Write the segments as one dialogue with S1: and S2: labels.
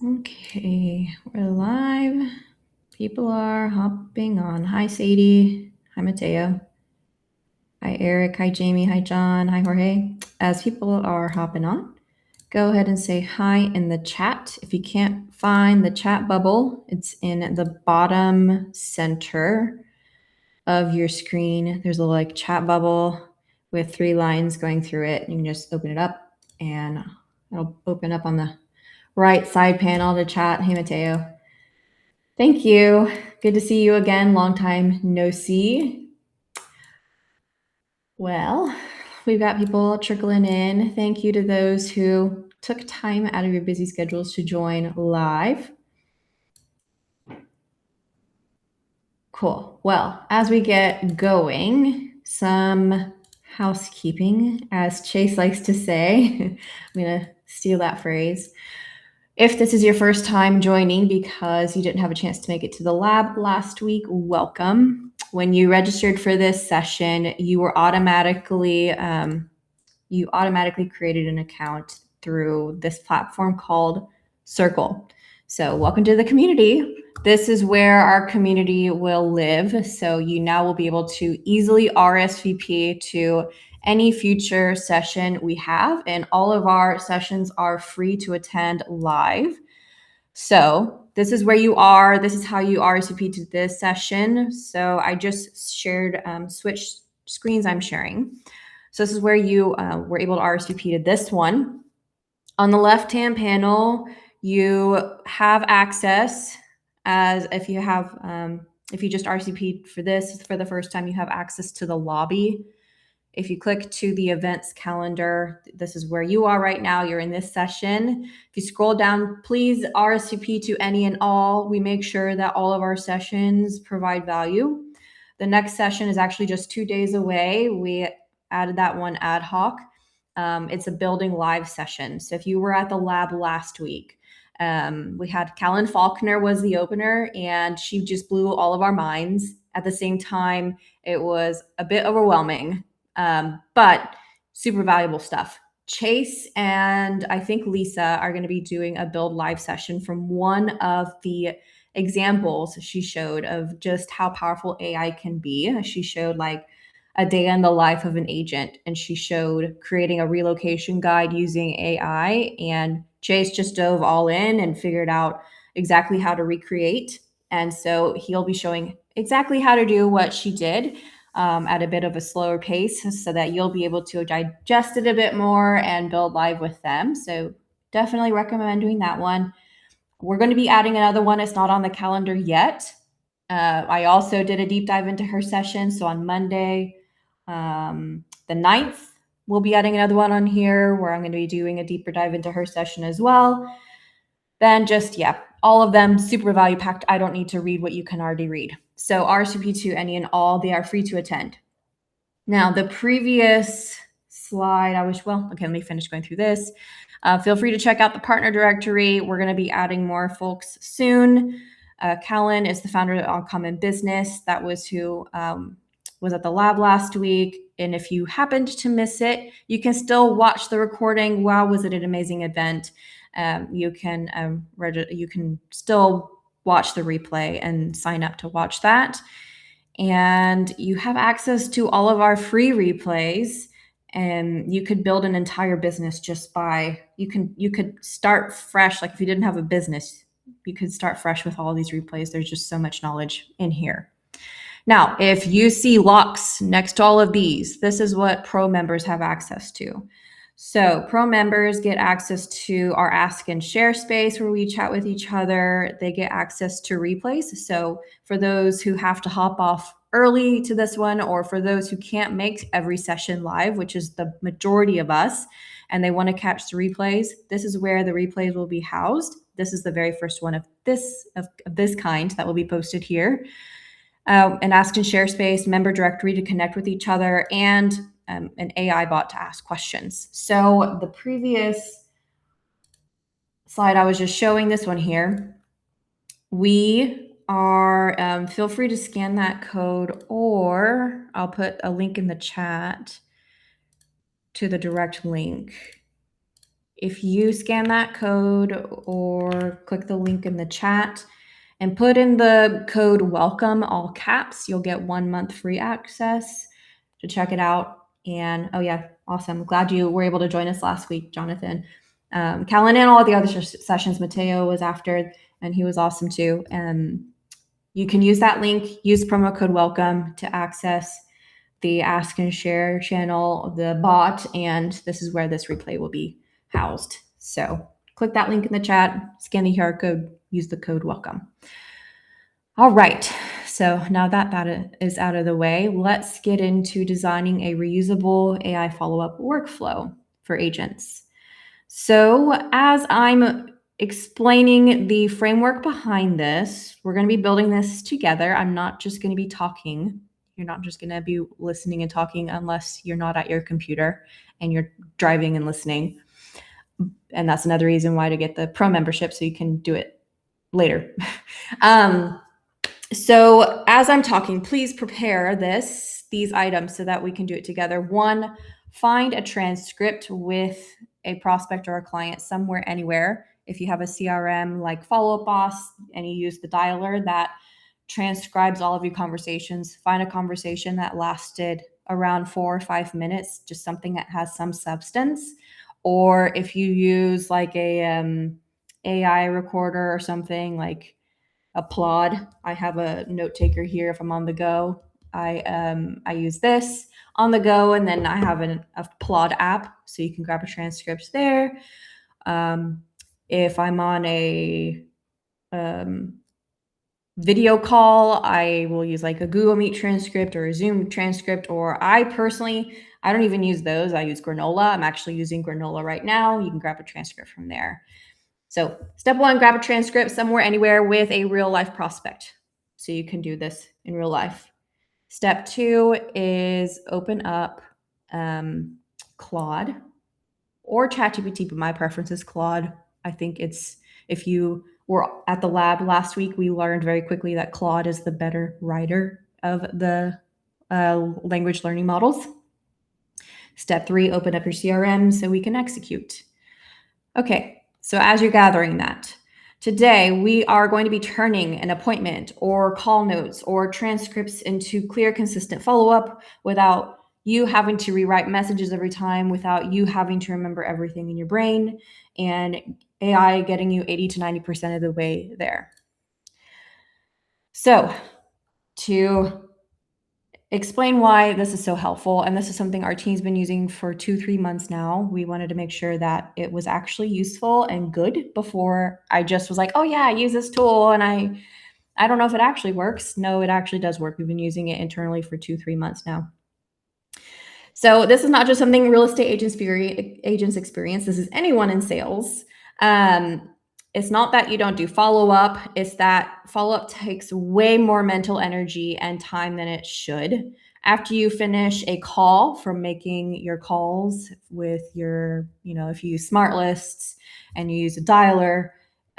S1: Okay, we're live. People are hopping on. Hi, Sadie. Hi, Mateo. Hi, Eric. Hi, Jamie. Hi, John. Hi, Jorge. As people are hopping on, go ahead and say hi in the chat. If you can't find the chat bubble, it's in the bottom center of your screen. There's a like chat bubble with 3 lines going through it. You can just open it up and it'll open up on the right side panel to chat. Hey, Mateo. Thank you. Good to see you again. Long time no see. Well, we've got people trickling in. Thank you to those who took time out of your busy schedules to join live. Cool. Well, as we get going, some housekeeping, as Chase likes to say. I'm going to steal that phrase. If this is your first time joining because you didn't have a chance to make it to the lab last week, welcome. When you registered for this session, you automatically created an account through this platform called Circle. So welcome to the community. This is where our community will live. So you now will be able to easily RSVP to any future session we have, and all of our sessions are free to attend live. So this is where you are. This is how you RSVP to this session. So I just shared, switch screens I'm sharing. So this is where you were able to RSVP to this one. On the left-hand panel, you have access as if you just RSVP'd for this for the first time, you have access to the lobby. If you click to the events calendar, this is where you are right now. You're in this session. If you scroll down, please RSVP to any and all. We make sure that all of our sessions provide value. The next session is actually just 2 days away. We added that one ad hoc. It's a building live session. So if you were at the lab last week, we had Callan Faulkner was the opener, and she just blew all of our minds. At the same time, it was a bit overwhelming, but super valuable stuff. Chase and I think Lisa are going to be doing a build live session from one of the examples she showed of just how powerful AI can be. She showed like a day in the life of an agent, and she showed creating a relocation guide using AI, and Chase just dove all in and figured out exactly how to recreate. And so he'll be showing exactly how to do what she did at a bit of a slower pace so that you'll be able to digest it a bit more and build live with them. So definitely recommend doing that one. We're going to be adding another one. It's not on the calendar yet. I also did a deep dive into her session. So on Monday, the 9th, we'll be adding another one on here where I'm going to be doing a deeper dive into her session as well. Then just, all of them super value packed. I don't need to read what you can already read. So RSVP to any and all, they are free to attend. Now, the previous slide, let me finish going through this. Feel free to check out the partner directory. We're going to be adding more folks soon. Callan is the founder of Uncommon Business. That was who was at the lab last week. And if you happened to miss it, you can still watch the recording. Wow, was it an amazing event? You can still watch the replay and sign up to watch that. And you have access to all of our free replays, and you could build an entire business just by you could start fresh. Like if you didn't have a business, you could start fresh with all these replays. There's just so much knowledge in here. Now, if you see locks next to all of these, this is what pro members have access to. So pro members get access to our ask and share space where we chat with each other. They get access to replays. So for those who have to hop off early to this one, or for those who can't make every session live, which is the majority of us, and they want to catch the replays, this is where the replays will be housed. This is the very first one of this kind that will be posted here. An ask and share space, member directory to connect with each other, and an AI bot to ask questions. So the previous slide I was just showing, this one here, we are, feel free to scan that code, or I'll put a link in the chat to the direct link. If you scan that code or click the link in the chat and put in the code WELCOME, all caps, you'll get 1 month free access to check it out. And oh yeah, awesome. Glad you were able to join us last week, Jonathan. Callan and all the other sessions, Mateo was after, and he was awesome too. You can use that link, use promo code WELCOME to access the Ask and Share channel, the bot, and this is where this replay will be housed. So click that link in the chat, scan the QR code, use the code WELCOME. All right, so now that is out of the way, let's get into designing a reusable AI follow-up workflow for agents. So as I'm explaining the framework behind this, we're going to be building this together. I'm not just going to be talking. You're not just going to be listening and talking unless you're not at your computer and you're driving and listening. And that's another reason why to get the pro membership, so you can do it later. So as I'm talking, please prepare these items so that we can do it together. 1, find a transcript with a prospect or a client somewhere, anywhere. If you have a CRM like FollowUp Boss and you use the dialer that transcribes all of your conversations, find a conversation that lasted around 4 or 5 minutes, just something that has some substance. Or if you use like a AI recorder or something like a Plaud. I have a note taker here if I'm on the go. I use this on the go, and then I have a Plaud app, so you can grab a transcript there. If I'm on a video call, I will use like a Google Meet transcript or a Zoom transcript, or I don't even use those. I use Granola. I'm actually using Granola right now. You can grab a transcript from there. So step 1, grab a transcript somewhere, anywhere with a real life prospect. So you can do this in real life. Step 2 is open up Claude or ChatGPT, but my preference is Claude. I think if you were at the lab last week, we learned very quickly that Claude is the better writer of the language learning models. Step 3, open up your CRM so we can execute. Okay, so as you're gathering that, today we are going to be turning an appointment or call notes or transcripts into clear, consistent follow-up without you having to rewrite messages every time, without you having to remember everything in your brain, and AI getting you 80 to 90% of the way there. So to explain why this is so helpful, and this is something our team's been using for 2-3 months now. We wanted to make sure that it was actually useful and good before I just was like, oh yeah, I use this tool and I don't know if it actually works. No, it actually does work. We've been using it internally for 2-3 months now. So this is not just something real estate agents experience. This is anyone in sales. It's not that you don't do follow-up. It's that follow-up takes way more mental energy and time than it should. After you finish a call from making your calls with your, if you use smart lists and you use a dialer,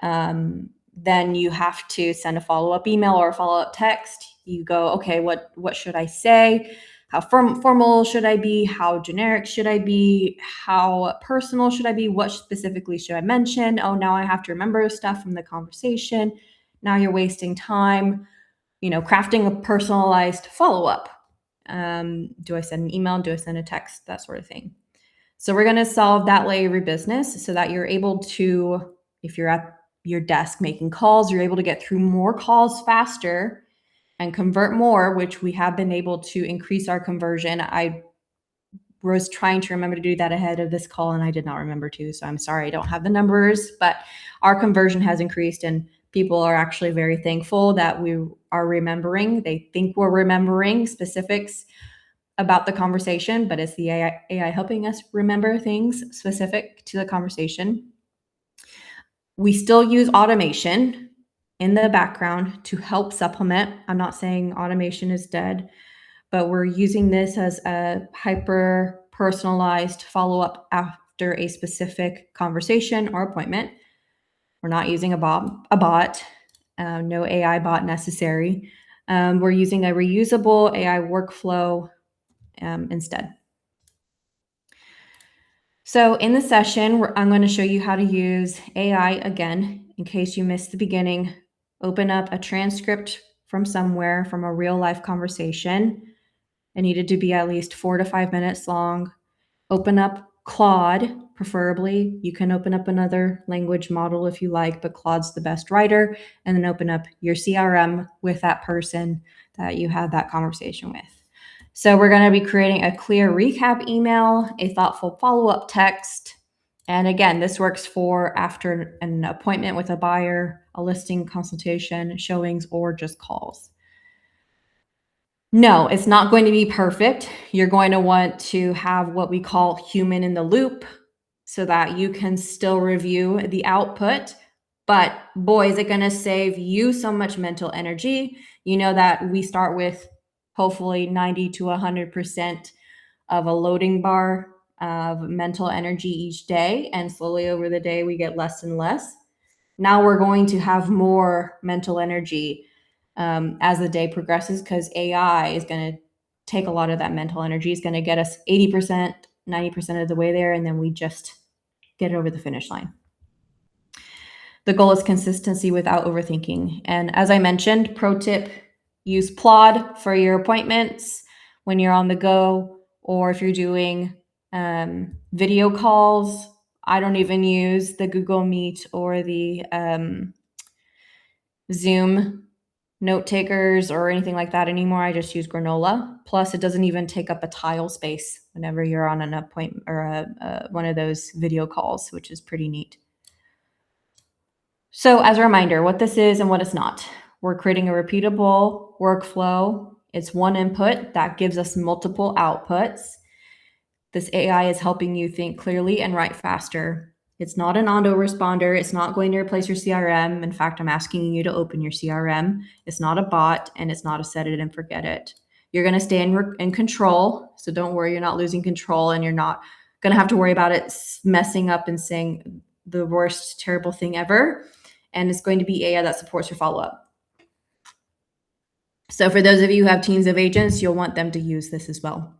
S1: then you have to send a follow-up email or a follow-up text. You go, okay, what should I say? How formal should I be? How generic should I be? How personal should I be? What specifically should I mention? Oh, now I have to remember stuff from the conversation. Now you're wasting time, crafting a personalized follow-up. Do I send an email? Do I send a text? That sort of thing. So we're going to solve that layer of your business so that you're able to, if you're at your desk making calls, you're able to get through more calls faster and convert more, which we have been able to increase our conversion. I was trying to remember to do that ahead of this call, and I did not remember to, so I'm sorry I don't have the numbers, but our conversion has increased, and people are actually very thankful that we are remembering. They think we're remembering specifics about the conversation, but it's the AI helping us remember things specific to the conversation. We still use automation in the background to help supplement. I'm not saying automation is dead, but we're using this as a hyper personalized follow-up after a specific conversation or appointment. We're not using a bot, no AI bot necessary. We're using a reusable AI workflow instead. So in the session, I'm going to show you how to use AI again. In case you missed the beginning, open up a transcript from somewhere, from a real life conversation. It needed to be at least 4 to 5 minutes long. Open up Claude, preferably. You can open up another language model if you like, but Claude's the best writer. And then open up your CRM with that person that you had that conversation with. So we're going to be creating a clear recap email, a thoughtful follow-up text. And again, this works for after an appointment with a buyer, a listing consultation, showings, or just calls. No, it's not going to be perfect. You're going to want to have what we call human in the loop so that you can still review the output. But boy, is it going to save you so much mental energy. You know that we start with hopefully 90 to 100% of a loading bar of mental energy each day. And slowly over the day, we get less and less. Now we're going to have more mental energy as the day progresses, because AI is going to take a lot of that mental energy. It's going to get us 80%, 90% of the way there, and then we just get over the finish line. The goal is consistency without overthinking. And as I mentioned, pro tip, use Plaud for your appointments when you're on the go, or if you're doing video calls. I don't even use the Google Meet or the Zoom note takers or anything like that anymore. I just use Granola. Plus, it doesn't even take up a tile space whenever you're on an appointment or one of those video calls, which is pretty neat. So as a reminder, what this is and what it's not. We're creating a repeatable workflow. It's one input that gives us multiple outputs. This AI is helping you think clearly and write faster. It's not an autoresponder. It's not going to replace your CRM. In fact, I'm asking you to open your CRM. It's not a bot, and it's not a set it and forget it. You're going to stay in control. So don't worry, you're not losing control, and you're not going to have to worry about it messing up and saying the worst, terrible thing ever. And it's going to be AI that supports your follow-up. So for those of you who have teams of agents, you'll want them to use this as well.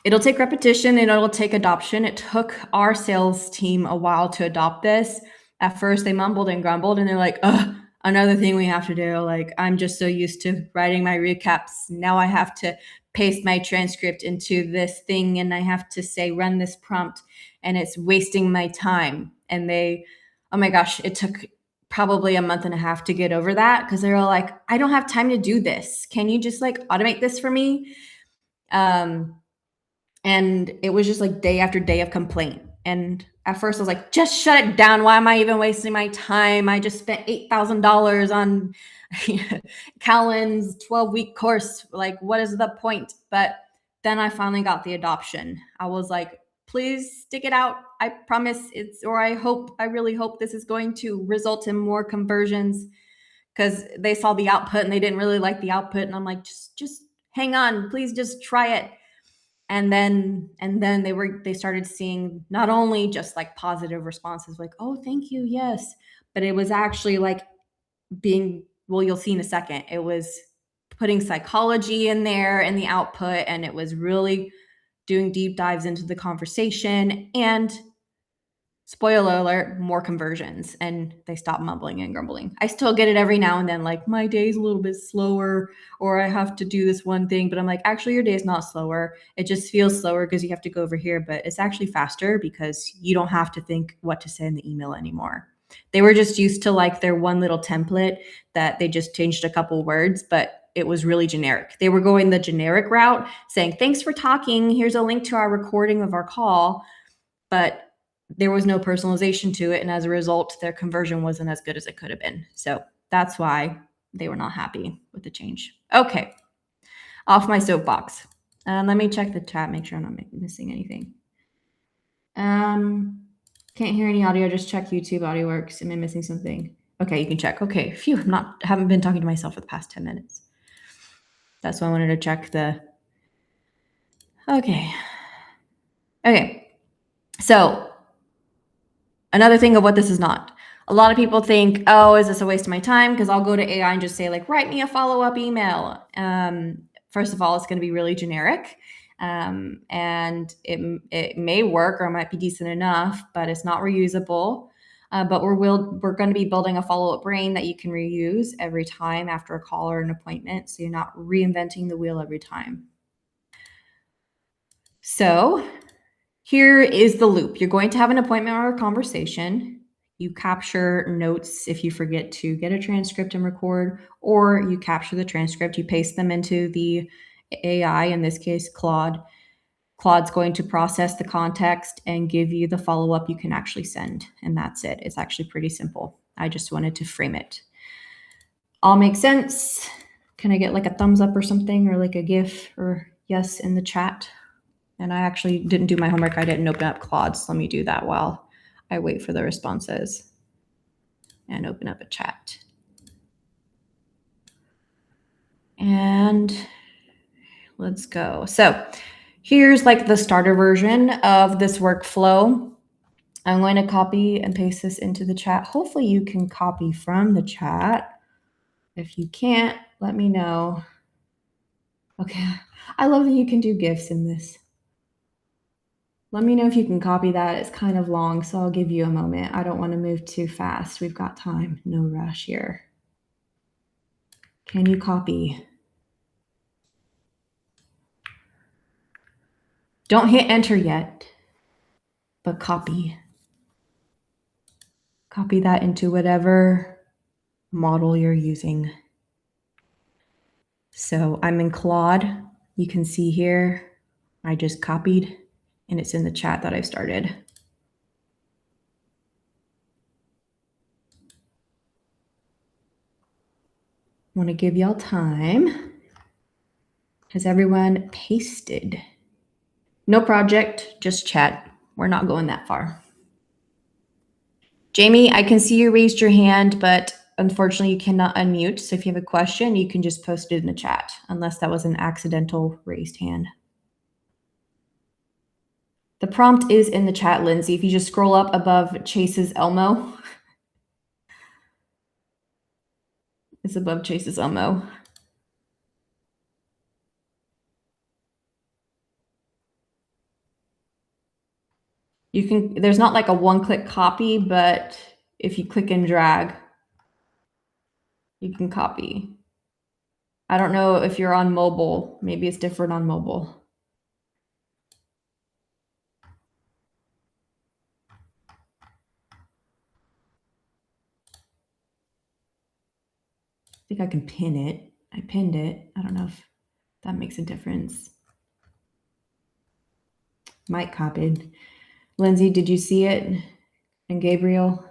S1: It'll take repetition and it'll take adoption. It took our sales team a while to adopt this. At first, they mumbled and grumbled, and they're like, "Oh, another thing we have to do. Like, I'm just so used to writing my recaps. Now I have to paste my transcript into this thing, and I have to say, run this prompt, and it's wasting my time." And they, oh my gosh, it took probably a month and a half to get over that, because they were like, "I don't have time to do this. Can you just like automate this for me?" And it was just like day after day of complaint. And at first I was like, just shut it down. Why am I even wasting my time? I just spent $8,000 on Callan's 12-week course. Like, what is the point? But then I finally got the adoption. I was like, please stick it out. I promise I really hope this is going to result in more conversions, because they saw the output and they didn't really like the output. And I'm like, just hang on, please just try it. And then they started seeing not only just like positive responses, like, oh, thank you, yes, but it was actually like well, you'll see in a second, it was putting psychology in there in the output, and it was really doing deep dives into the conversation, and spoiler alert, more conversions, and they stopped mumbling and grumbling. I still get it every now and then, like, my day's a little bit slower, or I have to do this one thing, but I'm like, actually, your day's not slower. It just feels slower because you have to go over here, but it's actually faster because you don't have to think what to say in the email anymore. They were just used to like their one little template that they just changed a couple words, but it was really generic. They were going the generic route, saying, thanks for talking. Here's a link to our recording of our call. But there was no personalization to it. And as a result, their conversion wasn't as good as it could have been. So that's why they were not happy with the change. Okay, off my soapbox. Let me check the chat, make sure I'm not missing anything. Can't hear any audio, just check YouTube audio works. Am I missing something? Okay, you can check. Okay, phew, haven't been talking to myself for the past 10 minutes. That's why I wanted to check the, okay. So another thing of what this is not. A lot of people think, oh, is this a waste of my time? Because I'll go to AI and just say, like, write me a follow-up email. First of all, it's going to be really generic. and it may work or it might be decent enough, but it's not reusable. But we're going to be building a follow-up brain that you can reuse every time after a call or an appointment, so you're not reinventing the wheel every time. So here is the loop. You're going to have an appointment or a conversation. You capture notes if you forget to get a transcript and record, or you capture the transcript, you paste them into the AI, in this case, Claude. Claude's going to process the context and give you the follow-up you can actually send. And that's it. It's actually pretty simple. I just wanted to frame it. All makes sense. Can I get like a thumbs up or something, or like a GIF or yes in the chat? And I actually didn't do my homework. I didn't open up Claude, so let me do that while I wait for the responses and open up a chat. And let's go. So here's like the starter version of this workflow. I'm going to copy and paste this into the chat. Hopefully you can copy from the chat. If you can't, let me know. Okay, I love that you can do GIFs in this. Let me know if you can copy that. It's kind of long, so I'll give you a moment. I don't want to move too fast. We've got time. No rush here. Can you copy? Don't hit enter yet, but copy. Copy that into whatever model you're using. So I'm in Claude. You can see here, I just copied, and it's in the chat that I've started. I want to give y'all time. Has everyone pasted? No project, just chat. We're not going that far. Jamie, I can see you raised your hand, but unfortunately you cannot unmute. So if you have a question, you can just post it in the chat, unless that was an accidental raised hand. The prompt is in the chat, Lindsay. If you just scroll up above Chase's Elmo, it's above Chase's Elmo. You can, there's not like a one-click copy, but if you click and drag, you can copy. I don't know if you're on mobile. Maybe it's different on mobile. I think I can pin it. I pinned it. I don't know if that makes a difference. Mike copied. Lindsay, did you see it? And Gabriel?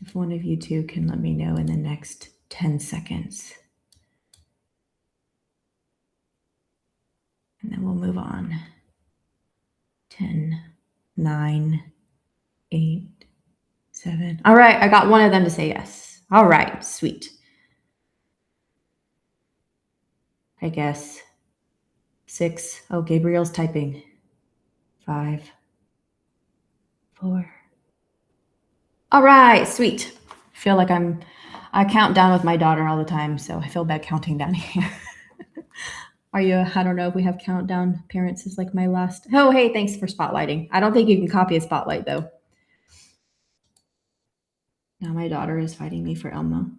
S1: If one of you two can let me know in the next 10 seconds. And then we'll move on. 10, 9, 8, 7. All right, I got one of them to say yes. All right, sweet. I guess. 6. Oh, Gabriel's typing. 5, 4. All right, sweet. I feel like I count down with my daughter all the time, so I feel bad counting down here. Are you, I don't know if we have countdown appearances like my last. Oh, hey, thanks for spotlighting. I don't think you can copy a spotlight though. Now my daughter is fighting me for Elmo.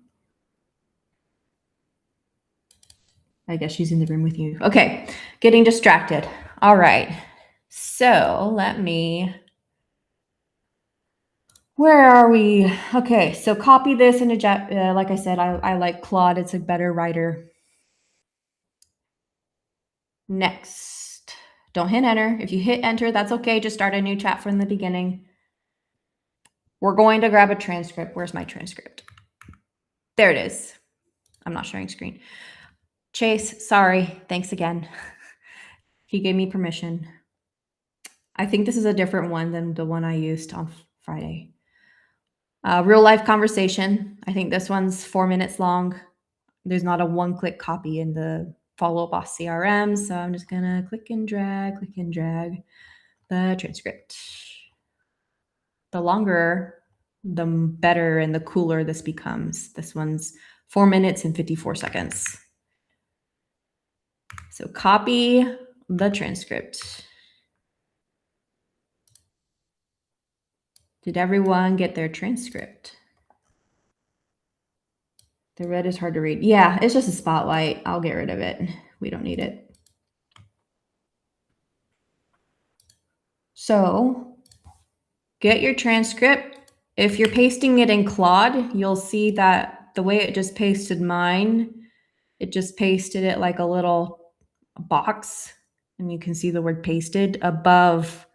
S1: I guess she's in the room with you. Okay, getting distracted. All right, so let me, where are we? Okay, so copy this in a, like I said, I like Claude. It's a better writer. Next, don't hit enter. If you hit enter, that's okay. Just start a new chat from the beginning. We're going to grab a transcript. Where's my transcript? There it is. I'm not sharing screen. Chase, sorry. Thanks again. He gave me permission. I think this is a different one than the one I used on Friday. Real life conversation. I think this one's 4 minutes long. There's not a one-click copy in the FollowUp CRM, so I'm just gonna click and drag the transcript. The longer, the better and the cooler this becomes. This one's 4 minutes and 54 seconds. So copy the transcript. Did everyone get their transcript? The red is hard to read. Yeah, it's just a spotlight. I'll get rid of it. We don't need it. So get your transcript. If you're pasting it in Claude, you'll see that the way it just pasted mine, it just pasted it like a little box, and you can see the word pasted above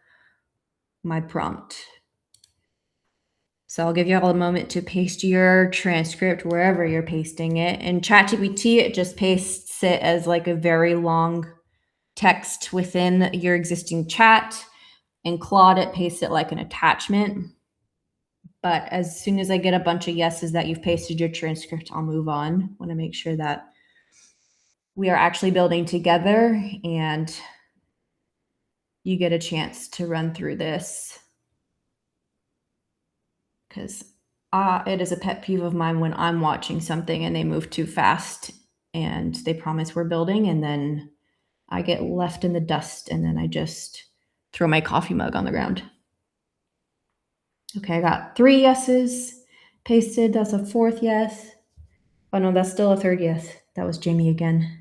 S1: my prompt. So I'll give you all a moment to paste your transcript wherever you're pasting it. In ChatGPT, it just pastes it as like a very long text within your existing chat. In Claude, it pastes it like an attachment. But as soon as I get a bunch of yeses that you've pasted your transcript, I'll move on. I want to make sure that we are actually building together and you get a chance to run through this, because it is a pet peeve of mine when I'm watching something and they move too fast and they promise we're building, and then I get left in the dust and then I just throw my coffee mug on the ground. Okay, I got 3 yeses pasted. That's a 4th yes. Oh no, that's still a 3rd yes. That was Jamie again.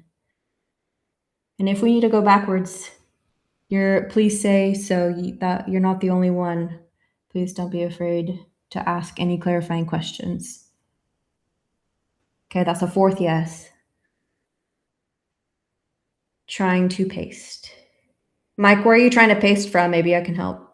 S1: And if we need to go backwards, please say so that you're not the only one. Please don't be afraid to ask any clarifying questions. Okay, that's a 4th yes. Trying to paste. Mike, where are you trying to paste from? Maybe I can help.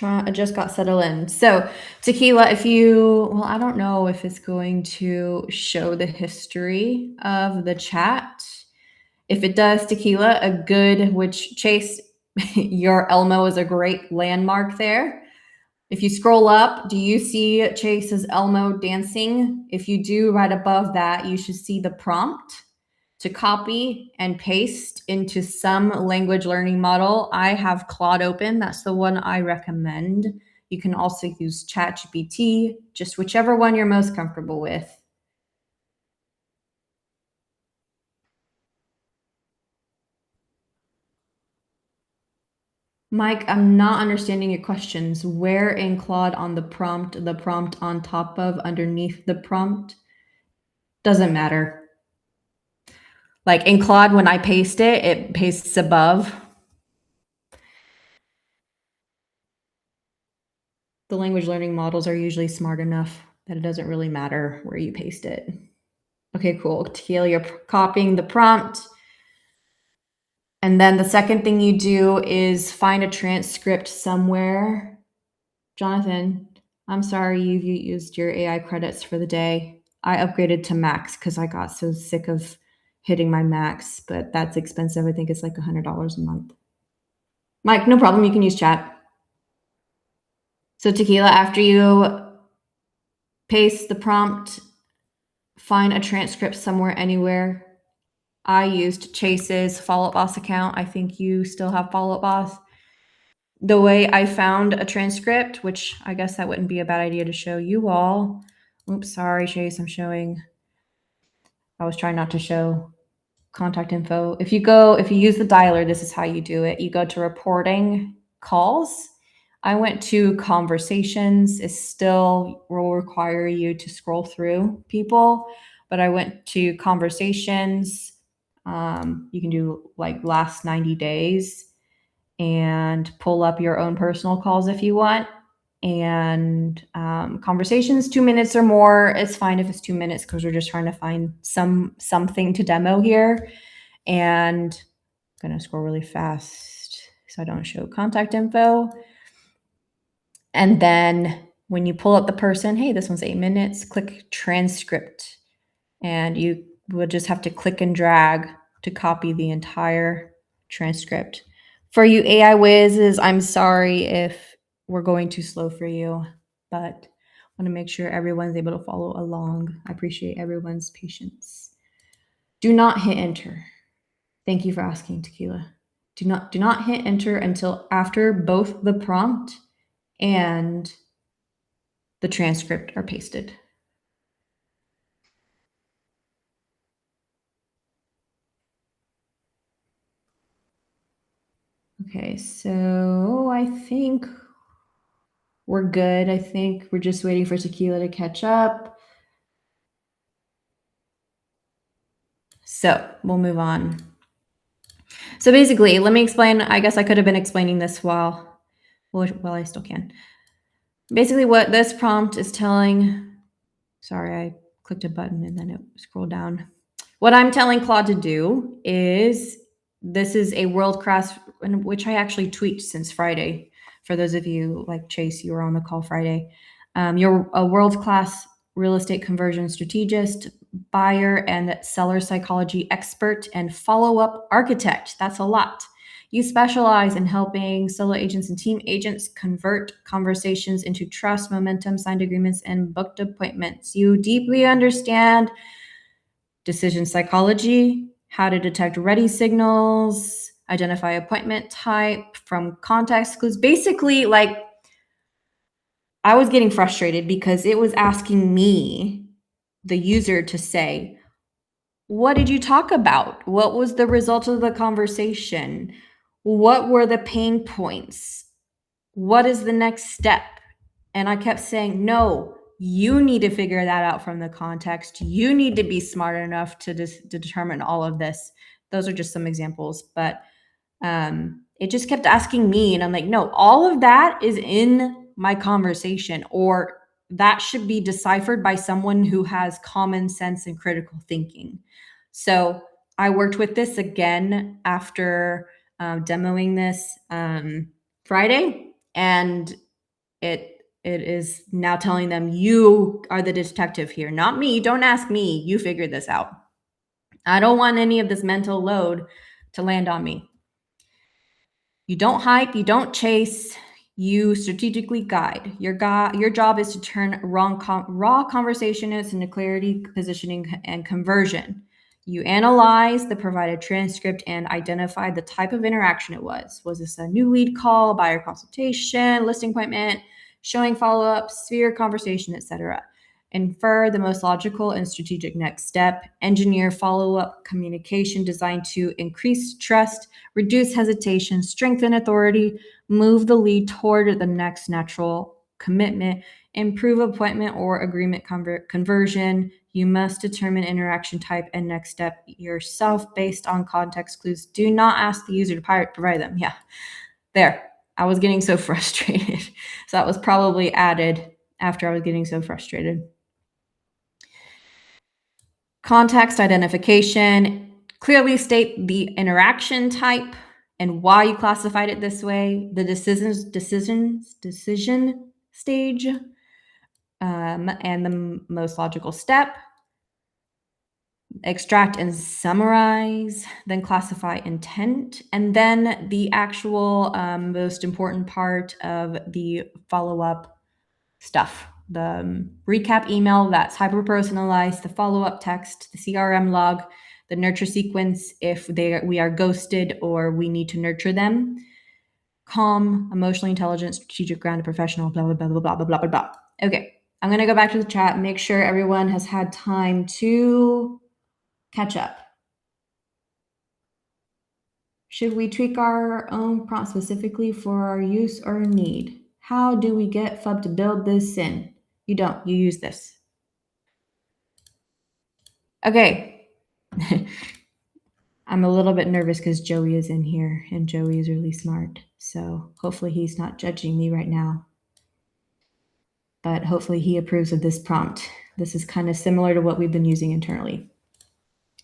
S1: I just got settled in. So Tequila, I don't know if it's going to show the history of the chat. If it does, Tequila, which Chase, your Elmo is a great landmark there. If you scroll up, do you see Chase's Elmo dancing? If you do, right above that, you should see the prompt to copy and paste into some language learning model. I have Claude open. That's the one I recommend. You can also use ChatGPT, just whichever one you're most comfortable with. Mike, I'm not understanding your questions. Where in Claude on the prompt on top of, underneath the prompt? Doesn't matter. Like in Claude, when I paste it, it pastes above. The language learning models are usually smart enough that it doesn't really matter where you paste it. Okay, cool. Tequila, you're copying the prompt. And then the second thing you do is find a transcript somewhere. Jonathan, I'm sorry you used your AI credits for the day. I upgraded to max because I got so sick of hitting my max, but that's expensive. I think it's like $100 a month. Mike, no problem. You can use chat. So Tequila, after you paste the prompt, find a transcript somewhere, anywhere. I used Chase's FollowUp Boss account. I think you still have FollowUp Boss. The way I found a transcript, which I guess that wouldn't be a bad idea to show you all. Oops, sorry, Chase, I'm showing. I was trying not to show contact info. If you use the dialer, this is how you do it. You go to reporting calls. I went to conversations. It still will require you to scroll through people, but I went to conversations. You can do like last 90 days and pull up your own personal calls if you want. And conversations, 2 minutes or more. It's fine if it's 2 minutes because we're just trying to find something to demo here. And I'm gonna scroll really fast so I don't show contact info. And then when you pull up the person, hey, this one's 8 minutes, click transcript. And you would just have to click and drag to copy the entire transcript. For you AI whizzes, I'm sorry if we're going too slow for you, but I want to make sure everyone's able to follow along. I appreciate everyone's patience. Do not hit enter. Thank you for asking, Tequila. Do not hit enter until after both the prompt and the transcript are pasted. Okay, so I think we're good. I think we're just waiting for Tequila to catch up. So we'll move on. So basically, let me explain. I guess I could have been explaining this while I still can. Basically, what this prompt is telling, sorry, I clicked a button and then it scrolled down. What I'm telling Claude to do is, this is a world class, which I actually tweaked since Friday. For those of you like Chase, you were on the call Friday. You're a world class real estate conversion strategist, buyer and seller psychology expert, and follow-up architect. That's a lot. You specialize in helping solo agents and team agents convert conversations into trust, momentum, signed agreements, and booked appointments. You deeply understand decision psychology, how to detect ready signals, identify appointment type from context clues. Basically, like, I was getting frustrated because it was asking me, the user, to say, what did you talk about? What was the result of the conversation? What were the pain points? What is the next step? And I kept saying, no, you need to figure that out from the context. You need to be smart enough to determine all of this. Those are just some examples, but it just kept asking me, and I'm like, no, all of that is in my conversation, or that should be deciphered by someone who has common sense and critical thinking. So I worked with this again after demoing this Friday, and it is now telling them, you are the detective here, not me. Don't ask me. You figure this out. I don't want any of this mental load to land on me. You don't hype, you don't chase, you strategically guide. Your job is to turn raw conversations into clarity, positioning, and conversion. You analyze the provided transcript and identify the type of interaction it was. Was this a new lead call, buyer consultation, listing appointment, showing follow-up, sphere conversation, etc.? Infer the most logical and strategic next step. Engineer follow-up communication designed to increase trust, reduce hesitation, strengthen authority, move the lead toward the next natural commitment, improve appointment or agreement conversion. You must determine interaction type and next step yourself based on context clues. Do not ask the user to provide them. Yeah, there. I was getting so frustrated. So that was probably added after I was getting so frustrated. Context identification, clearly state the interaction type and why you classified it this way, the decision stage, and the most logical step. Extract and summarize, then classify intent, and then the actual most important part of the follow-up stuff. The recap email that's hyper personalized, the follow-up text, the CRM log, the nurture sequence if we are ghosted or we need to nurture them. Calm, emotionally intelligent, strategic, grounded, professional, blah, blah, blah, blah, blah, blah, blah, blah. Okay, I'm going to go back to the chat, make sure everyone has had time to catch up. Should we tweak our own prompt specifically for our use or need? How do we get FUB to build this in? You don't, you use this. Okay. I'm a little bit nervous because Joey is in here and Joey is really smart. So hopefully he's not judging me right now. But hopefully he approves of this prompt. This is kind of similar to what we've been using internally.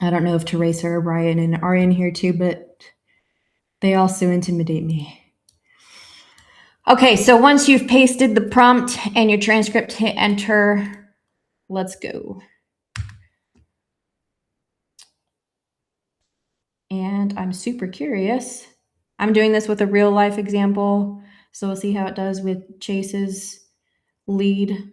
S1: I don't know if Teresa or Brian and are in here too, but they also intimidate me. Okay, so once you've pasted the prompt and your transcript, hit enter. Let's go. And I'm super curious. I'm doing this with a real life example, so we'll see how it does with Chase's lead.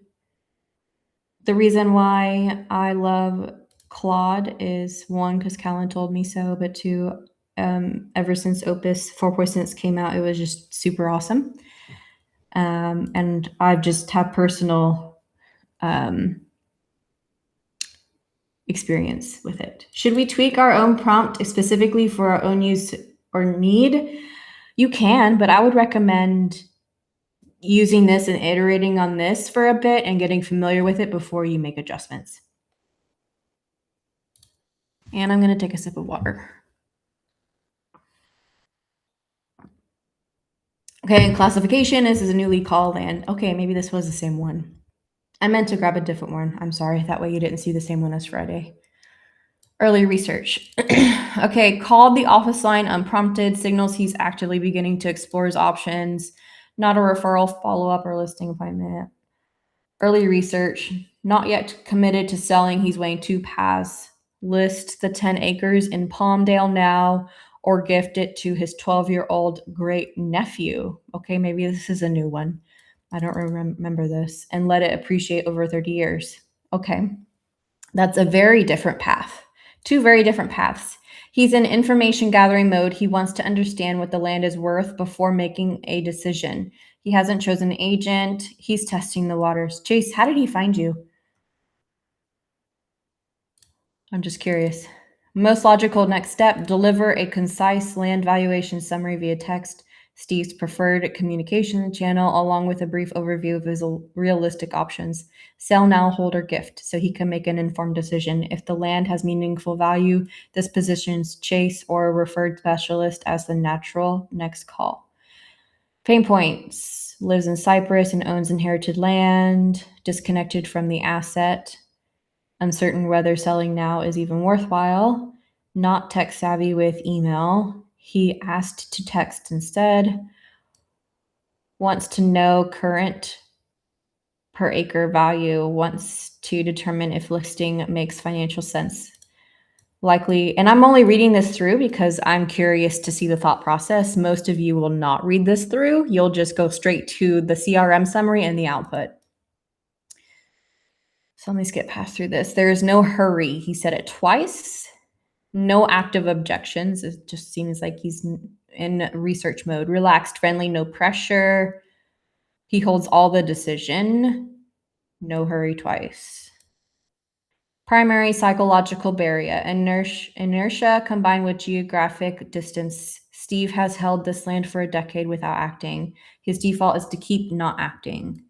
S1: The reason why I love Claude is, one, because Callan told me so, but two, ever since Opus 4.6 came out. It was just super awesome. And I just have personal experience with it. Should we tweak our own prompt specifically for our own use or need? You can, but I would recommend using this and iterating on this for a bit and getting familiar with it before you make adjustments. And I'm going to take a sip of water. Okay, classification. This is a newly called land. Okay, maybe this was the same one. I meant to grab a different one. I'm sorry. That way you didn't see the same one as Friday. Early research. Okay, called the office line unprompted, signals he's actively beginning to explore his options. Not a referral, follow-up, or listing appointment. Early research. Not yet committed to selling. He's weighing two paths. List the 10 acres in Palmdale now or gift it to his 12-year-old great nephew. Okay, maybe this is a new one. I don't remember this. And let it appreciate over 30 years. Okay, that's a very different path. Two very different paths. He's in information gathering mode. He wants to understand what the land is worth before making a decision. He hasn't chosen an agent. He's testing the waters. Chase, how did he find you? I'm just curious. Most logical next step, deliver a concise land valuation summary via text. Steve's preferred communication channel, along with a brief overview of his realistic options. Sell now, hold, or gift, so he can make an informed decision. If the land has meaningful value, this positions Chase or a referred specialist as the natural next call. Pain points. Lives in Cyprus and owns inherited land, disconnected from the asset. Uncertain whether selling now is even worthwhile. Not tech savvy with email. He asked to text instead. Wants to know current per acre value. Wants to determine if listing makes financial sense. Likely, and I'm only reading this through because I'm curious to see the thought process. Most of you will not read this through. You'll just go straight to the CRM summary and the output. So let me skip past through this. There is no hurry. He said it twice. No active objections. It just seems like he's in research mode. Relaxed, friendly, no pressure. He holds all the decision. No hurry twice. Primary psychological barrier. Inertia combined with geographic distance. Steve has held this land for a decade without acting. His default is to keep not acting.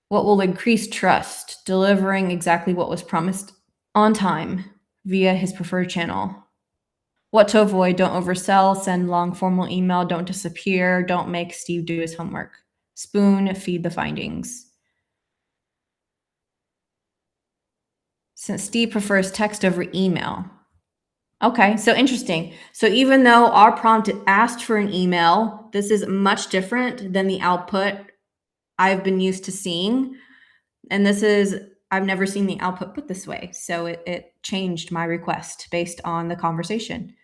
S1: What will increase trust? Delivering exactly what was promised on time via his preferred channel. What to avoid? Don't oversell, send long formal email, don't disappear, don't make Steve do his homework. Spoon, feed the findings. Since Steve prefers text over email. Okay, so interesting. So even though our prompt asked for an email, this is much different than the output I've been used to seeing. And this is, I've never seen the output put this way. So it changed my request based on the conversation.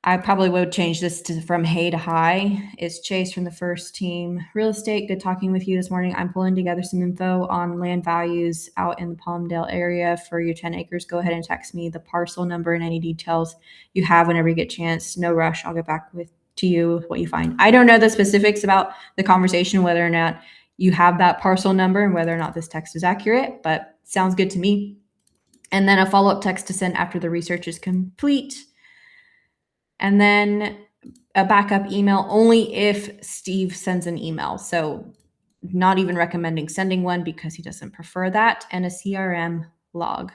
S1: I probably would change this from hey to hi. It's Chase from the first team. Real estate, good talking with you this morning. I'm pulling together some info on land values out in the Palmdale area for your 10 acres. Go ahead and text me the parcel number and any details you have whenever you get a chance. No rush. I'll get back to you with what you find. I don't know the specifics about the conversation, whether or not you have that parcel number and whether or not this text is accurate, but sounds good to me. And then a follow-up text to send after the research is complete. And then a backup email only if Steve sends an email. So not even recommending sending one because he doesn't prefer that. And a CRM log.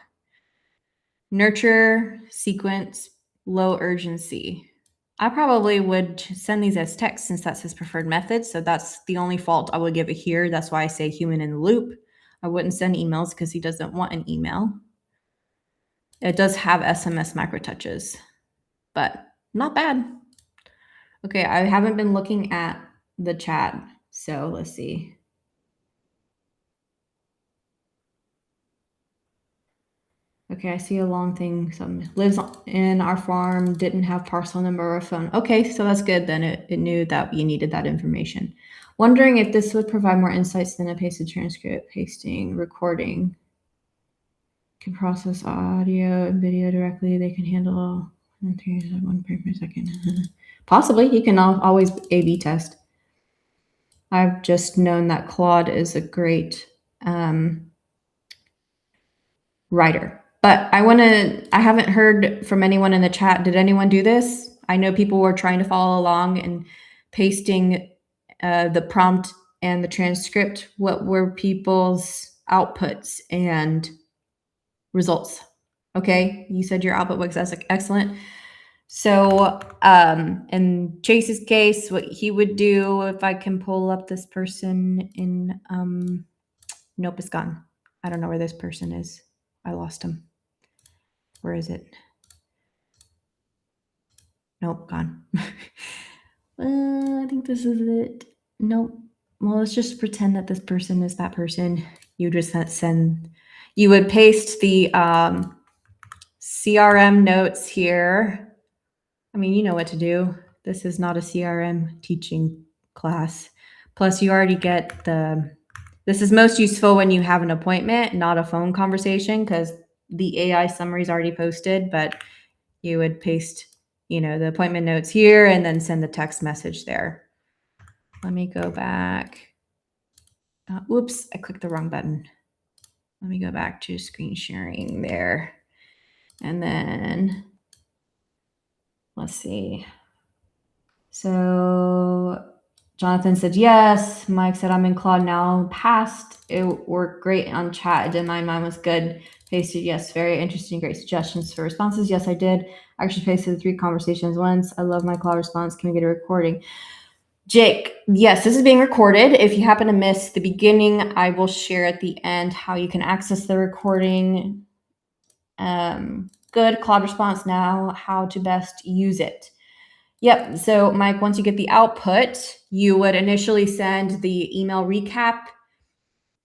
S1: Nurture, sequence, low urgency. I probably would send these as text since that's his preferred method. So that's the only fault I would give it here. That's why I say human in the loop. I wouldn't send emails because he doesn't want an email. It does have SMS micro touches, but not bad. Okay, I haven't been looking at the chat, so let's see. Okay, I see a long thing. Some lives in our farm, didn't have parcel number or phone. Okay, so that's good. Then it knew that you needed that information. Wondering if this would provide more insights than a pasted transcript, pasting, recording. Can process audio and video directly. They can handle 1 frame per second. Possibly, you can always A/B test. I've just known that Claude is a great writer. But I haven't heard from anyone in the chat. Did anyone do this? I know people were trying to follow along and pasting the prompt and the transcript. What were people's outputs and results? Okay, you said your output was excellent. So in Chase's case, what he would do, if I can pull up this person in, nope, it's gone. I don't know where this person is. I lost him. Where is it? Nope, gone. I think this is it. Nope. Well, let's just pretend that this person is that person. You just you would paste the CRM notes here. I mean, you know what to do. This is not a CRM teaching class. Plus, you already get this is most useful when you have an appointment, not a phone conversation, because the AI summary is already posted, but you would paste, the appointment notes here and then send the text message there. Let me go back. Whoops, I clicked the wrong button. Let me go back to screen sharing there. And then let's see. So Jonathan said yes. Mike said I'm in Claude now. Passed. It worked great on chat. I did mine. Mine was good. Pasted yes. Very interesting. Great suggestions for responses. Yes, I did. I actually pasted the 3 conversations once. I love my Claude response. Can we get a recording? Jake, yes, this is being recorded. If you happen to miss the beginning, I will share at the end how you can access the recording. Good Claude response now. How to best use it. Yep. So, Mike, once you get the output, you would initially send the email recap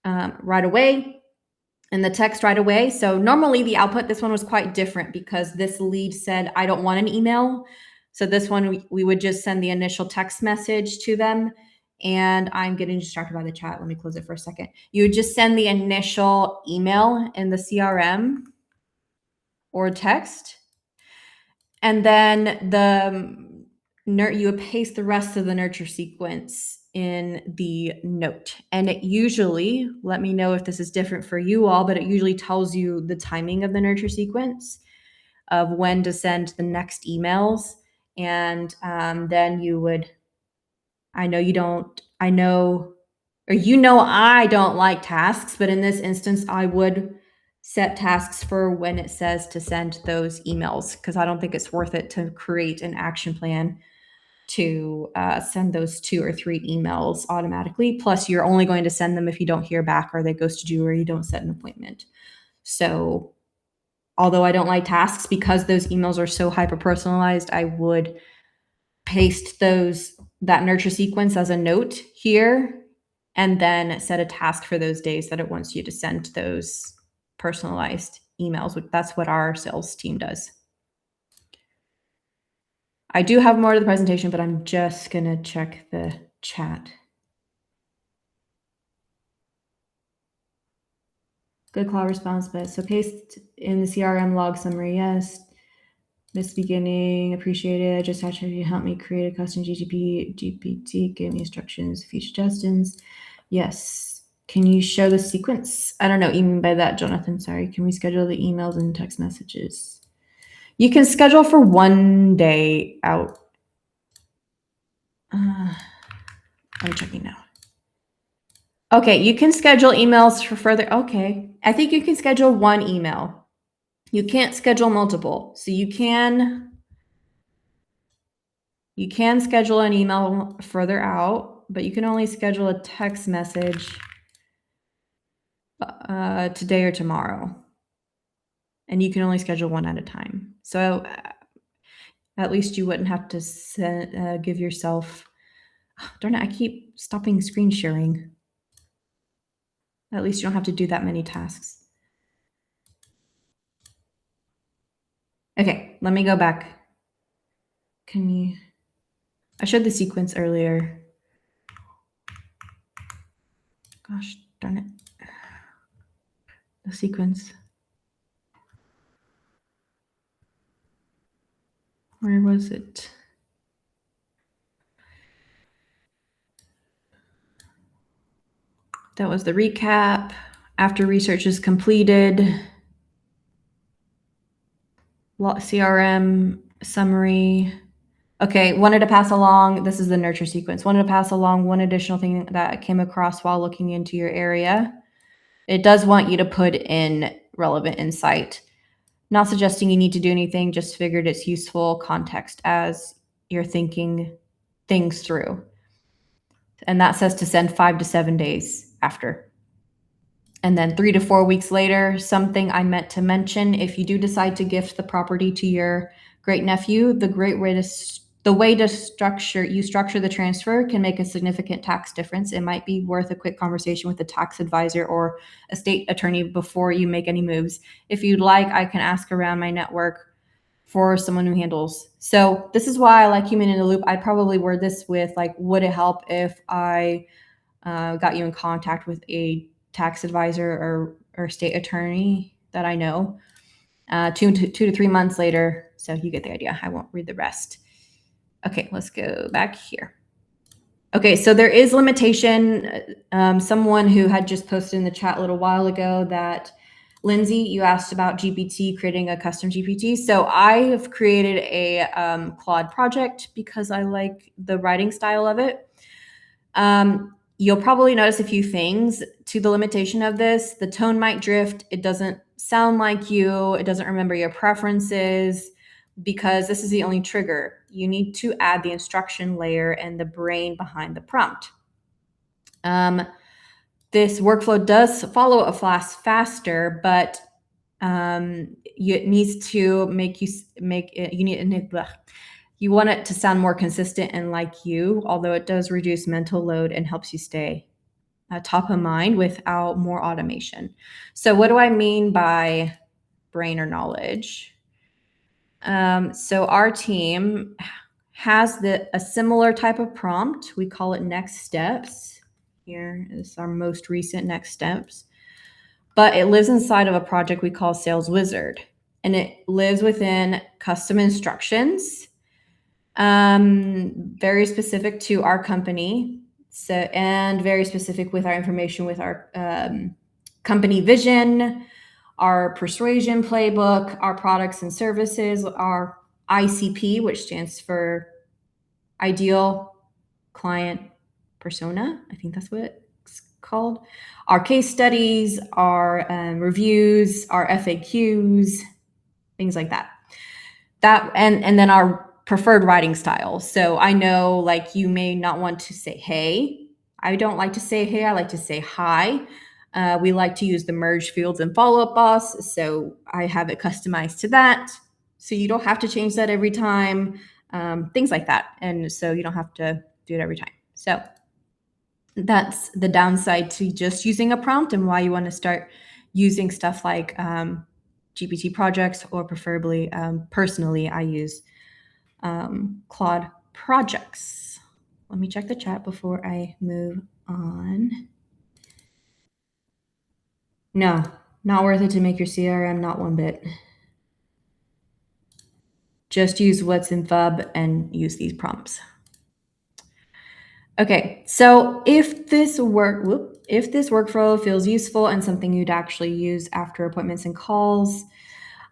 S1: right away and the text right away. So normally the output, this one was quite different because this lead said, I don't want an email. So this one, we would just send the initial text message to them. And I'm getting distracted by the chat. Let me close it for a second. You would just send the initial email in the CRM or text. And then you would paste the rest of the nurture sequence in the note. And it usually, let me know if this is different for you all, but it usually tells you the timing of the nurture sequence of when to send the next emails. And then you would, I know I don't like tasks, but in this instance, I would set tasks for when it says to send those emails, because I don't think it's worth it to create an action plan to send those 2 or 3 emails automatically. Plus, you're only going to send them if you don't hear back or they ghosted you or you don't set an appointment. So although I don't like tasks, because those emails are so hyper personalized, I would paste that nurture sequence as a note here and then set a task for those days that it wants you to send those personalized emails. That's what our sales team does. I do have more to the presentation, but I'm just going to check the chat. Good call response, but so paste in the CRM log summary. Yes. This beginning, appreciate it. I just asked you to help me create a custom GPT, give me instructions, few suggestions. Yes. Can you show the sequence? I don't know what you mean by that, Jonathan. Sorry. Can we schedule the emails and text messages? You can schedule for 1 day out. I'm checking now. Okay, you can schedule emails for further. Okay, I think you can schedule 1 email. You can't schedule multiple. So you can schedule an email further out, but you can only schedule a text message today or tomorrow. And you can only schedule 1 at a time. So at least you wouldn't have to give yourself, darn it, I keep stopping screen sharing. At least you don't have to do that many tasks. Okay, let me go back. I showed the sequence earlier. Gosh, darn it. The sequence. Where was it? That was the recap. After research is completed, CRM summary. Okay, wanted to pass along, this is the nurture sequence. Wanted to pass along one additional thing that I came across while looking into your area. It does want you to put in relevant insight. Not suggesting you need to do anything, just figured it's useful context as you're thinking things through. And that says to send 5 to 7 days after. And then 3 to 4 weeks later, something I meant to mention, if you do decide to gift the property to your great nephew, the way to structure the transfer can make a significant tax difference. It might be worth a quick conversation with a tax advisor or estate attorney before you make any moves. If you'd like, I can ask around my network for someone who handles. So this is why I like human in the loop. I'd probably word this with like, would it help if I got you in contact with a tax advisor or state attorney that I know? 2 to 3 months later. So you get the idea. I won't read the rest. Okay, let's go back here. Okay, so there is limitation. Someone who had just posted in the chat a little while ago that, Lindsay, you asked about GPT, creating a custom GPT. So I have created a Claude project because I like the writing style of it. You'll probably notice a few things to the limitation of this. The tone might drift. It doesn't sound like you. It doesn't remember your preferences, because this is the only trigger. You need to add the instruction layer and the brain behind the prompt. This workflow does follow a flash faster, but it needs to you want it to sound more consistent and like you, although it does reduce mental load and helps you stay top of mind without more automation. So what do I mean by brain or knowledge? So our team has a similar type of prompt. We call it next steps. Here is our most recent next steps. But it lives inside of a project we call Sales Wizard. And it lives within custom instructions, very specific to our company. So, and very specific with our information, with our company vision, our persuasion playbook, our products and services, our ICP, which stands for ideal client persona. I think that's what it's called. Our case studies, our reviews, our FAQs, things like that. And then our preferred writing style. So I know, like, you may not want to say hey. I don't like to say hey. I like to say hi. We like to use the merge fields in FollowUp Boss, so I have it customized to that. So you don't have to change that every time, things like that. And so you don't have to do it every time. So that's the downside to just using a prompt, and why you want to start using stuff like GPT projects, or preferably, personally, I use Claude projects. Let me check the chat before I move on. No, not worth it to make your CRM, not one bit. Just use what's in FUB and use these prompts. Okay, so if this workflow feels useful and something you'd actually use after appointments and calls,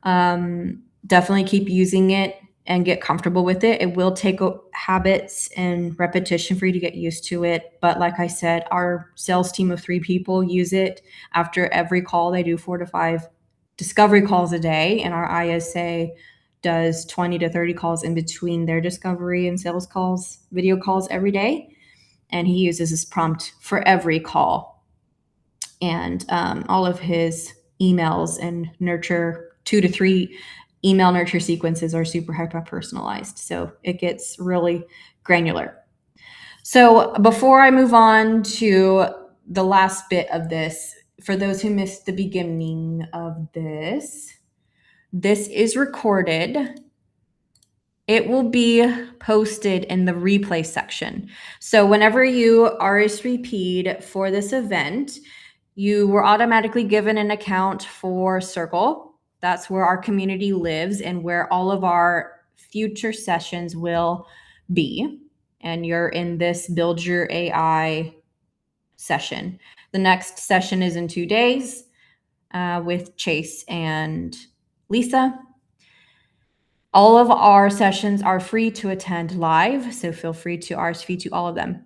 S1: definitely keep using it and get comfortable with it. It will take habits and repetition for you to get used to it. But like I said, our sales team of 3 people use it after every call. They do 4 to 5 discovery calls a day, and our ISA does 20 to 30 calls in between their discovery and sales calls, video calls every day. And he uses this prompt for every call. And all of his emails and 2 to 3 email nurture sequences are super hyper personalized. So it gets really granular. So before I move on to the last bit of this, for those who missed the beginning of this is recorded. It will be posted in the replay section. So whenever you RSVP'd for this event, you were automatically given an account for Circle. That's where our community lives and where all of our future sessions will be. And you're in this Build Your AI session. The next session is in 2 days with Chase and Lisa. All of our sessions are free to attend live, so feel free to RSVP to all of them.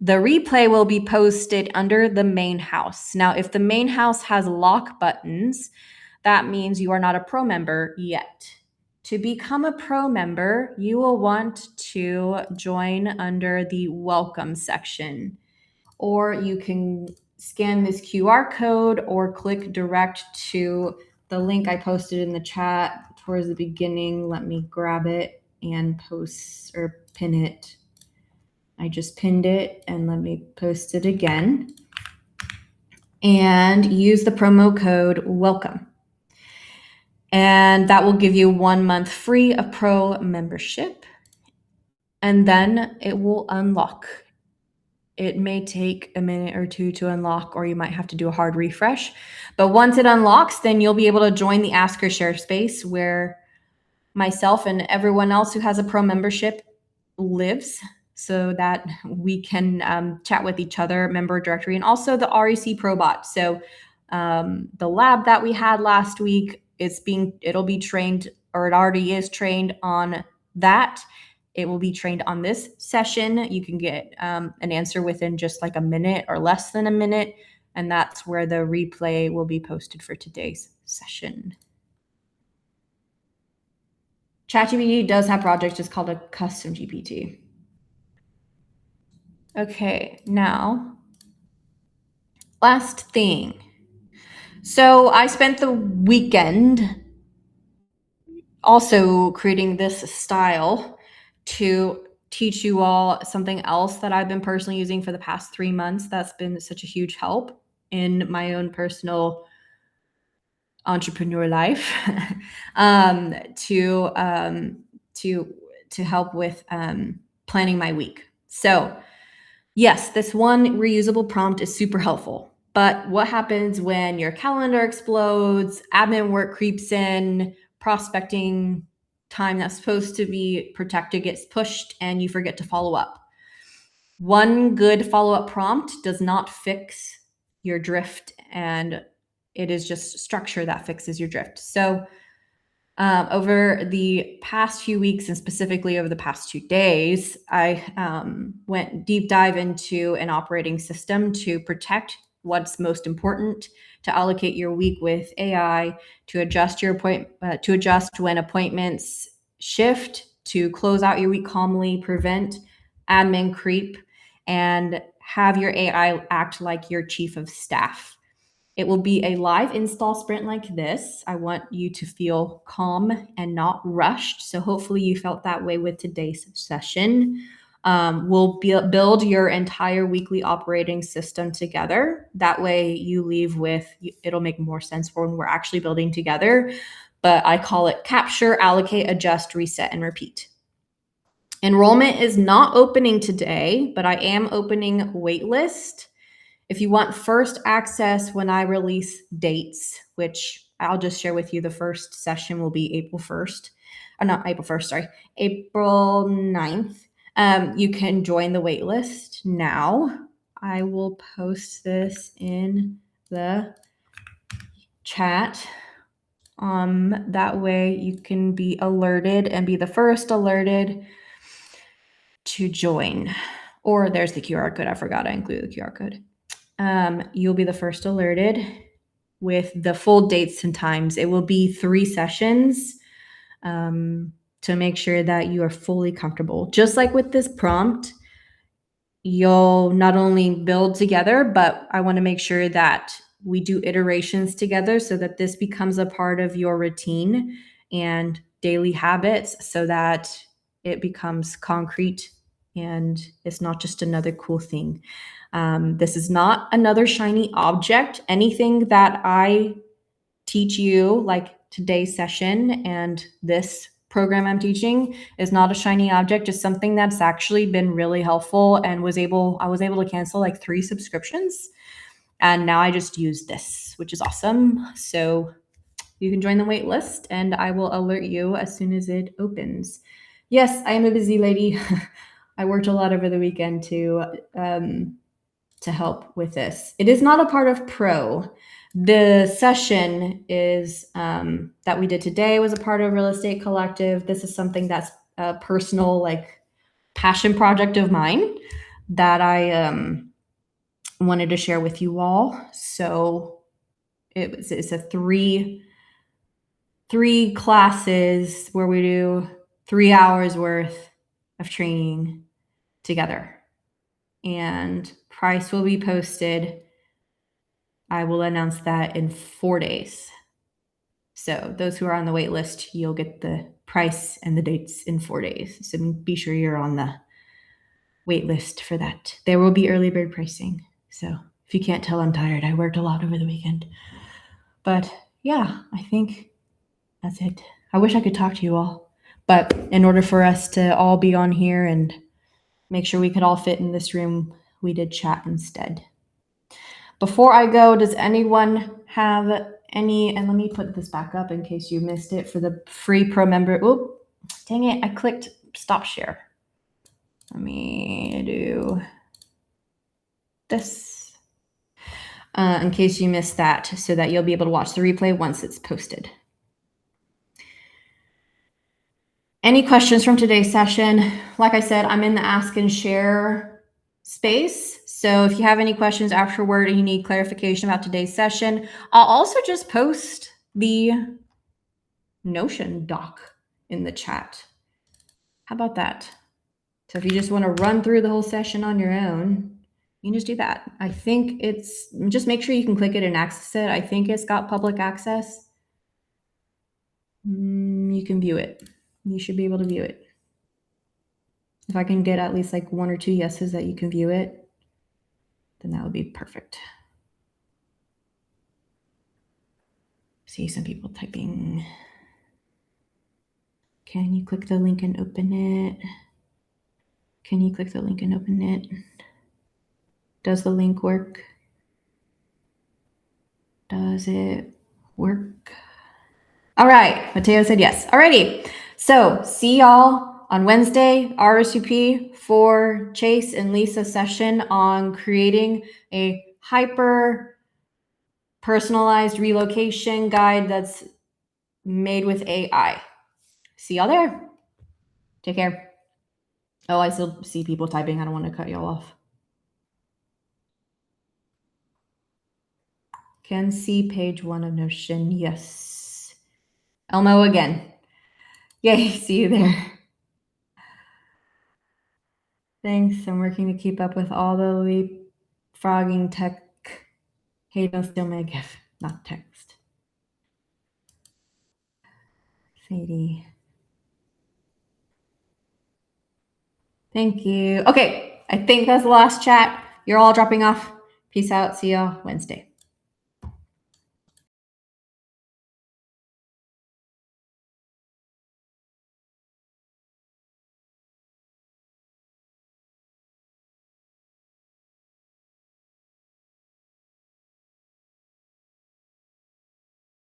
S1: The replay will be posted under the main house. Now, if the main house has lock buttons, that means you are not a pro member yet. To become a pro member, you will want to join under the welcome section, or you can scan this QR code or click direct to the link I posted in the chat towards the beginning. Let me grab it and post or pin it. I just pinned it, and let me post it again. And use the promo code WELCOME. And that will give you 1 month free of pro membership. And then it will unlock. It may take a minute or two to unlock, or you might have to do a hard refresh. But once it unlocks, then you'll be able to join the Ask or Share space where myself and everyone else who has a pro membership lives, so that we can chat with each other, member directory, and also the REC Probot. So the lab that we had last week, it'll be trained, or it already is trained on that. It will be trained on this session. You can get an answer within just like a minute or less than a minute. And that's where the replay will be posted for today's session. ChatGPT does have projects just called a custom GPT. Okay, now, last thing. So I spent the weekend also creating this style to teach you all something else that I've been personally using for the past 3 months. That's been such a huge help in my own personal entrepreneur life to help with planning my week. So yes, this one reusable prompt is super helpful. But what happens when your calendar explodes, admin work creeps in, prospecting time that's supposed to be protected gets pushed, and you forget to follow up? One good follow-up prompt does not fix your drift, and it is just structure that fixes your drift. So over the past few weeks, and specifically over the past 2 days, I went deep dive into an operating system to protect what's most important, to allocate your week with AI, to adjust when appointments shift, to close out your week calmly, prevent admin creep, and have your AI act like your chief of staff. It will be a live install sprint like this. I want you to feel calm and not rushed. So hopefully you felt that way with today's session. We'll build your entire weekly operating system together. That way you leave with, it'll make more sense for when we're actually building together. But I call it capture, allocate, adjust, reset, and repeat. Enrollment is not opening today, but I am opening waitlist. If you want first access when I release dates, which I'll just share with you, the first session will be April 1st. Not April 1st, sorry, April 9th. You can join the waitlist now. I will post this in the chat. That way you can be alerted and be the first alerted to join. Or there's the QR code. I forgot I included the QR code. You'll be the first alerted with the full dates and times. It will be 3 sessions to make sure that you are fully comfortable. Just like with this prompt, you'll not only build together, but I want to make sure that we do iterations together so that this becomes a part of your routine and daily habits, so that it becomes concrete and it's not just another cool thing. This is not another shiny object. Anything that I teach you, like today's session and this program I'm teaching, is not a shiny object. It's something that's actually been really helpful, and I was able to cancel like 3 subscriptions. And now I just use this, which is awesome. So you can join the wait list and I will alert you as soon as it opens. Yes, I am a busy lady. I worked a lot over the weekend to help with this. It is not a part of Pro. The session is that we did today was a part of Real Estate Collective. This is something that's a personal, like, passion project of mine that I wanted to share with you all. So it's a three classes where we do 3 hours worth of training together. And price will be posted. I will announce that in 4 days. So those who are on the wait list, you'll get the price and the dates in 4 days. So be sure you're on the wait list for that. There will be early bird pricing. So if you can't tell, I'm tired. I worked a lot over the weekend. But yeah, I think that's it. I wish I could talk to you all. But in order for us to all be on here and make sure we could all fit in this room, we did chat instead. Before I go, does anyone have any, and let me put this back up in case you missed it for the free pro member. Oh, dang it, I clicked stop share. Let me do this in case you missed that, so that you'll be able to watch the replay once it's posted. Any questions from today's session? Like I said, I'm in the ask and share space. So if you have any questions afterward and you need clarification about today's session, I'll also just post the Notion doc in the chat. How about that? So if you just want to run through the whole session on your own, you can just do that. I think it's, just make sure you can click it and access it. I think it's got public access. You can view it. You should be able to view it. If I can get at least like 1 or 2 yeses that you can view it, then that would be perfect. See some people typing. Can you click the link and open it? Can you click the link and open it? Does the link work? Does it work? All right, Mateo said yes. Alrighty, so see y'all on Wednesday, RSVP for Chase and Lisa's session on creating a hyper personalized relocation guide that's made with AI. See y'all there. Take care. Oh, I still see people typing. I don't want to cut y'all off. Can see page 1 of Notion. Yes. Elmo again. Yay, see you there. Thanks. I'm working to keep up with all the leapfrogging tech. Hey, don't steal my gift. Not text. Sadie. Thank you. Okay, I think that's the last chat. You're all dropping off. Peace out. See y'all Wednesday.